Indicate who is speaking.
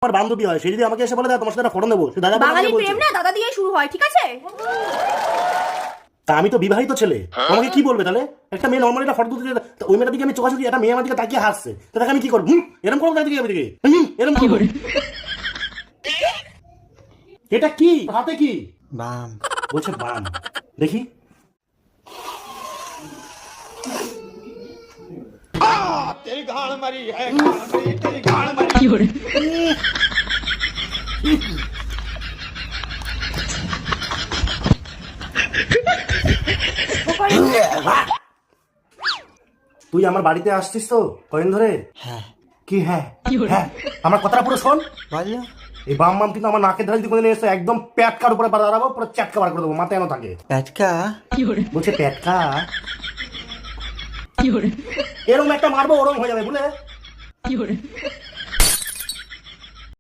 Speaker 1: আমার বান্ধবী হয়, সে যদি আমাকে এসে বলে দাদা তোমার সাথে একটা ফটো নেবো, সে দাদা
Speaker 2: বাঙালি প্রেম না দাদা দিয়ে শুরু হয়, ঠিক আছে?
Speaker 1: তা আমি তো বিবাহিত ছেলে, আমাকে কি বলবে তাহলে? একটা মেয়ে নর্মালি একটা ফটো তুলতে, ওই মেয়েটার দিকে আমি চোখাচোখি, একটা মেয়ে আমার দিকে তাকিয়ে হাসছে, তাহলে আমি কি করবো? এরকম করবো তার দিকে এরকম করবো? এটা কি হাতে কি?
Speaker 3: বাম।
Speaker 1: বলছে বাম, দেখি।
Speaker 4: तेरी गाड़ मरी है, तेरी गाड़ मरी।
Speaker 1: তুই আমার বাড়িতে আসছিস তো কয়েন ধরে?
Speaker 3: হ্যাঁ।
Speaker 1: কি হ্যাঁ? হ্যাঁ, আমার কথাটা পুরো শোন।
Speaker 3: বলো।
Speaker 1: এই বাম মাম কিন্তু আমার নাকের ধারে যদি কোনোদিন এসে একদম প্যাটকার উপরে দাঁড়াবো, পুরো চ্যাটকা বার করে দেবো, মাথায় এনে থাকে।
Speaker 3: প্যাটকা?
Speaker 1: বলছে প্যাটকা, এরকম একটা মারবো ওরম হয়ে যাবে বুঝলে।